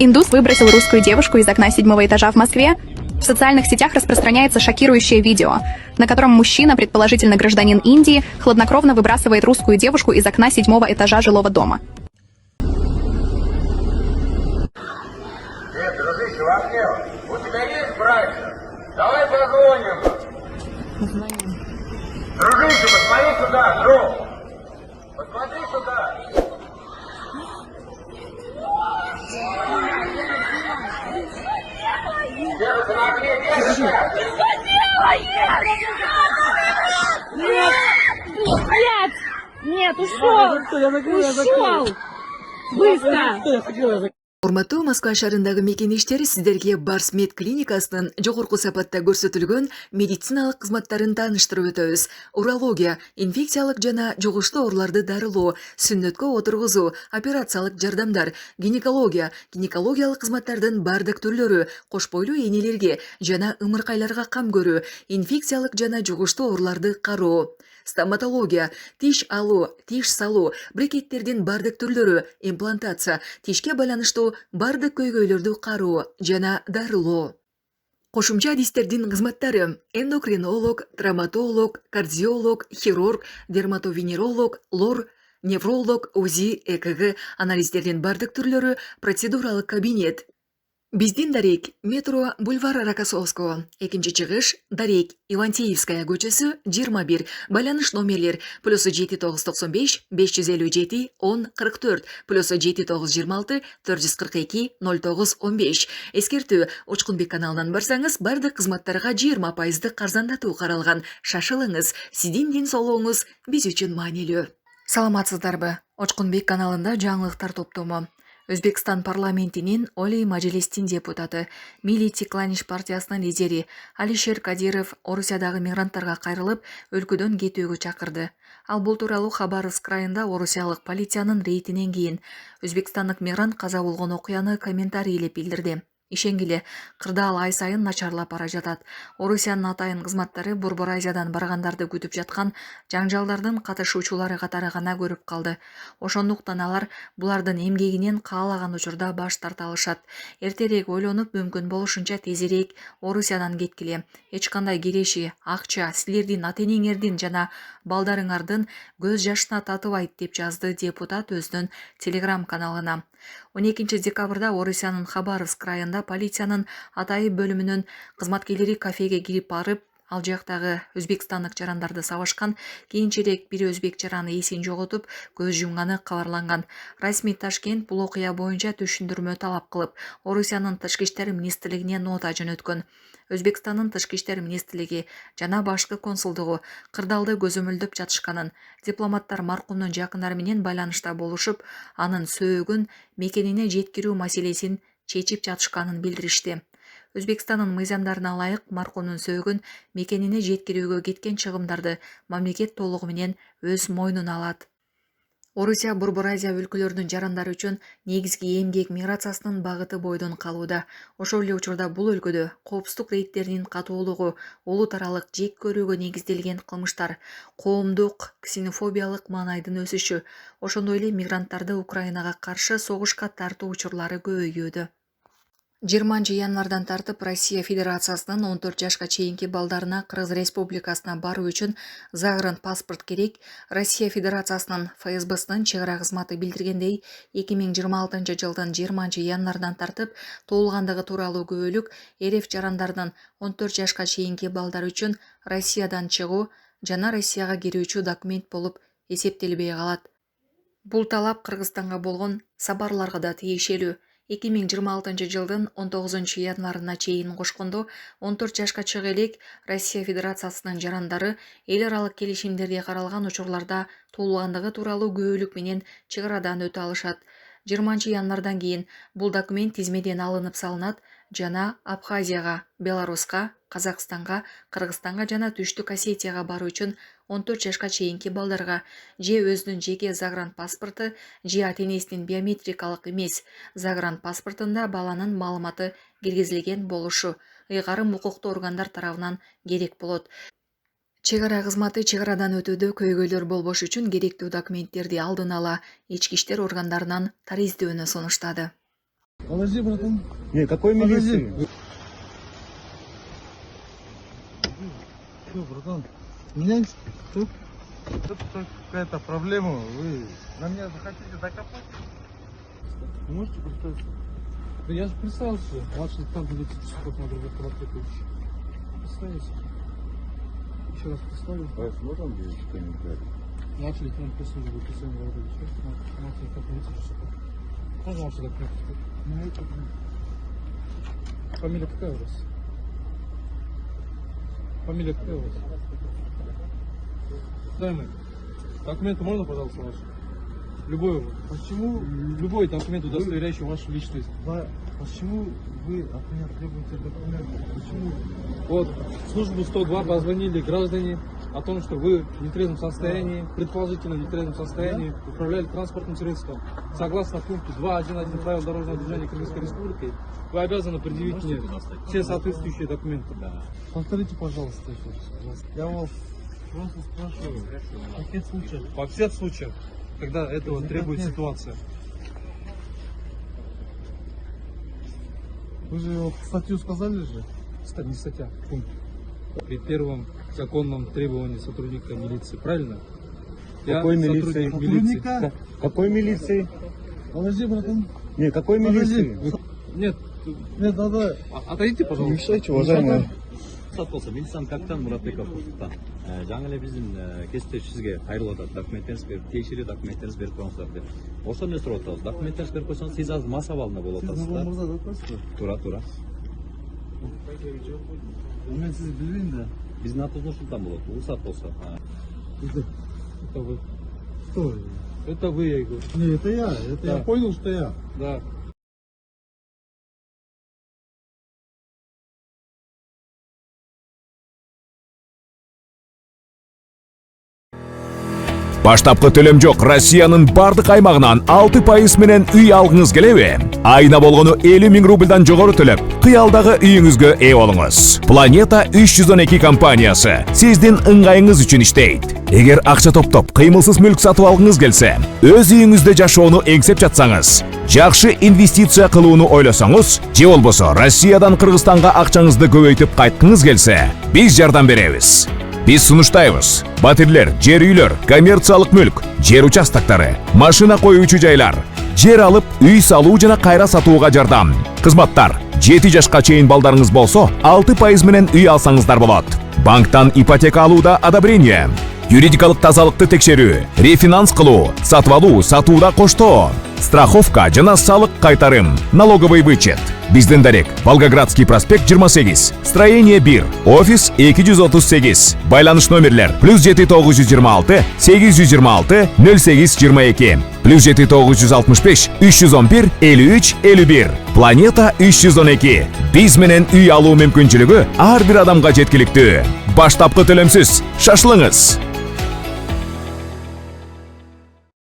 Индус выбросил русскую девушку из окна 7-го этажа в Москве. В социальных сетях распространяется шокирующее видео, на котором мужчина, предположительно гражданин Индии, хладнокровно выбрасывает русскую девушку из окна 7-го этажа жилого дома. Дружище, Вахнев, у тебя есть братья? Давай позвоним. Дружище, посмотри сюда, друг. Посмотри сюда. Держится на окне, держится. Нет! Нет, ушел! Ушел! Быстро! Урматтуу Москва шаарындагы мекенештер сиздерге Барс Мед клиникасынын жогорку сапатта көрсөтүлгөн медициналык кызматтарын тааныштырып өтөбүз. Урология, инфекциялык жана жугуштуу ооруларды дарылоо, сүннөткө отургузуу, операциялык жардамдар, гинекологиялык кызматтардын бардык түрлөрү, кош бойлуу энелерге жана ымыркайларга кам көрүү, инфекциялык жана жугуштуу ооруларды кароо. Стоматология, тиш алуу, тиш салуу, брекеттердин бардык түрлөрү, имплантация, тишке байланыштуу бардык көйгөйлөрдү кароо жана дарылоо. Кошумча адистердин кызматтары: эндокринолог, травматолог, кардиолог, хирург, дерматовенеролог, лор, невролог, УЗИ, ЭКГ, анализдердин бардык түрлөрү, процедуралык кабинет. Биздин дарек метро бульвар Рокоссовского, экинчи чыгыш дарек Ивантеевская көчөсү 21, байланыш номерлер +7 995 557 10 44 +7 926 442 09 15. Эскертүү: Учкунбек каналынан барсаңыз, бардык кызматтарга 20% карзандатуу каралган. Шашылыңыз, сиздин ден соолугуңуз биз үчүн маанилүү. Саламатсыздарбы? Учкунбек каналында жаңылыктар топтому. Өзбекстан парламентинин Олий Мажилистин депутаты, Милли Тикланиш партиясынын лидери Алишер Кадиров Орусиядагы мигранттарга кайрылып, өлкөдөн кетүүгө чакырды. Ал бул тууралуу Хабаровск районунда орусиялык полициянын рейдинен кийин өзбекстандык мигрант каза болгон окуяны комментарийлеп билдирди. Ишенгиле, кырдаал ай сайын начарлап бара жатат. Орусиянын атайын кызматтары Борбор Азиядан баргандарды күтүп жаткан жаңжалдардын катышуучулары катары гана көрүп калды. Ошондуктан алар булардын эмгегинен каалаган учурда баш тарта алышат. Эртерээк ойлонуп, мүмкүн болушунча тезирээк Орусиядан кеткиле. Эч кандай киреши, акча силердин ата-энеңердин жана балдарыңардын көз жашына татыбайт, деп жазды депутат өзүнүн Телеграм каналына. 12 декабрда Орусиянын Хабаровск районунда полициянын атайы бөлүмүнүн кызматкерлери кафеге кирип барып, ал жактагы өзбекстандык жарандарды сабашкан. Кийинчерээк бир өзбек жараны эсин жоготуп, көз жумганы кабарланган. Расмий Ташкент бул окуя боюнча түшүндүрмө талап кылып, Орусиянын Тышкы иштер министрлигине нота жөнөткөн. Өзбекстандын Тышкы иштер министрлиги жана башкы консулдугу кырдаалды көзөмөлдөп жатышканын, дипломаттар маркумдун жакындары менен байланышта болушуп, анын сөөгүн мекенине жеткирүү маселесин чечип жатышканын билдиришти. Өзбекстандын мыйзамдарына ылайык маркумдун сөөгүн мекенине жеткирүүгө кеткен чыгымдарды мамлекет толугу менен өз мойнуна алат. Орусия Борбор Азия өлкөлөрүнүн жарандары үчүн негизги эмгек миграциясынын багыты бойдон калууда. Ошол эле учурда бул өлкөдө коопсуздук рейдтеринин катуулугу, улут аралык жек көрүүгө негизделген кылмыштар, коомдук ксенофобиялык маанайдын өсүшү, ошондой эле мигранттарды Украинага каршы согушка тартуу учурлары көбөйүүдө. 20 январдан тартып Россия Федерациясынын 14 жашка чейинки балдарына Кыргыз Республикасына баруу үчүн загранпаспорт паспорт керек. Россия Федерациясынын ФСБсынын чек ара кызматы билдиргендей, 2026 жылдын 20 январдан тартып туулгандыгы тууралуу күбөлүк РФ жарандарынын 14 жашка чейинки балдар үчүн Россиядан чыгуу жана Россияга кирүүчү документ болуп эсептелбей калат. Бул талап Кыргызстанга болгон сапарларга да тиешелүү. 2026 жылдын 19 январына чейин кошкондо 14 жашка чыга элек Россия Федерациясынын жарандары эл аралык келишимдерде каралган учурларда туулгандыгы тууралуу күбөлүк менен чек арадан өтө алышат. 20 январдан кийин бул документ тизмеден алынып салынат жана Абхазияга, Беларуска, Казакстанга, Кыргызстанга жана Түштүк Осетияга баруу үчүн 14 жашка чейинки балдарга же өзүнүн жеке загранпаспорту же ата-энесинин биометрикалык эмес загранпаспортунда баланын маалыматы киргизилген болушу ыйгарым укуктуу органдар тарабынан керек болот. Чек ара кызматы чек арадан өтүүдө көйгөйлөр болбош үчүн керектүү документтерди алдын ала ички иштер органдарынан тариздөөнү сунуштады. Подожди, братан. Не, какой Подожди. милиции? Что, братан? Меня тут какая-то проблема. Вы на меня захотите докопать? Вы можете представить? Да я же представился, младший лейтенант милиции Чистяков на другой Колоткович. Представился. Еще раз представлю. Можно здесь что-нибудь? Младший лейтенант прислужбы Кисен Володович. Младший лейтенант милиции Чистяков. Можно ваши документы? Фамилия какая у вас? Фамилия какая у вас? Дай мне. Документы можно, пожалуйста, ваши? Любой. Почему? Любой документ, удостоверяющий вашу личность. Почему вы от меня требуете документы? Почему? Вот, в службу 102 позвонили граждане о том, что вы в нетрезвом состоянии, предположительно в нетрезвом состоянии, управляли транспортным средством. Согласно пункту 2.1.1 правил дорожного движения Кыргызской Республики, вы обязаны предъявить мне все соответствующие документы. Повторите, пожалуйста, еще раз. Пожалуйста. Я вас просто спрашиваю. В каких случаях? Во всех случаях, когда этого требует ситуация. Вы же вот статью сказали же? Не статья, пункт. При первом законном требовании сотрудника милиции, правильно? Какой Я милиции? сотрудник милиции. Сотрудника? Какой милиции? Подожди, братан. Не, какой Подожди. милиции? Нет, Нет, да. отойдите, Не пожалуйста. мешайте, уважаемые. рұқсат болса милициянын капитаны Мұратбеков жаңа эле биздин кесиптеш сизге кайрылып атат, документтериңизди берип, текшерүү документтериңизди берип коюңуздар деп. Ошону эле сурап атабыз. Документтериңизди берип койсоңуз, сиз азыр мас абалында болуп Сіз атасыз Нұрлан да. мырза да атасыз ба? Туура. Мен сізді білмеймін да. Биздин атыбыз Нурсултан болот. Уруксат болсо. Это вы. Кто? Это вы, я говорю. Не, это я. Это Да. я понял, что я. Да. Баштапкы төлөм жок Россиянын бардык аймагынан 6% менен үй алгыңыз келеби? Айына болгону 50 000 рубльдан жогору төлөп, кыялдагы үйүңүзгө ээ болуңуз. Planeta 312 компаниясы сиздин ыңгайыңыз үчүн иштейт. Эгер акча топтоп, кыймылсыз мүлк сатып алгыңыз келсе, өз үйүңүздө жашоону эңсеп жатсаңыз, жакшы инвестиция кылууну ойлосоңуз, же болбосо Россиядан Кыргызстанга акчаңызды көбөйтүп кайткыңыз келсе, биз жардам беребиз. Биз сунуштайбыз. Батирлер, жер үйлөр, коммерциялык мүлк, жер участоктары, машина коюучу жайлар, жер алып, үй салуу жана кайра сатууга жардам. Кызматтар: 7 жашка чейин балдарыңыз болсо, 6% менен үй алсаңыздар болот. Банктан ипотека алууда одобрение, юридикалык тазалыкты текшерүү, рефинанс кылуу, сатып алуу, сатууда коштоо, страховка жана салык кайтарым, налоговый вычет. Биздин дарек: Волгоградский проспект 28, строение 1, офис 238. Байланыш номерлер: +7 926 826 08 22, +7 965 311 53 51. Planeta 312. Биз менен үй алуу мүмкүнчүлүгү ар бир адамга жеткиликтүү. Баштапкы төлөмсүз. Шашылыңыз.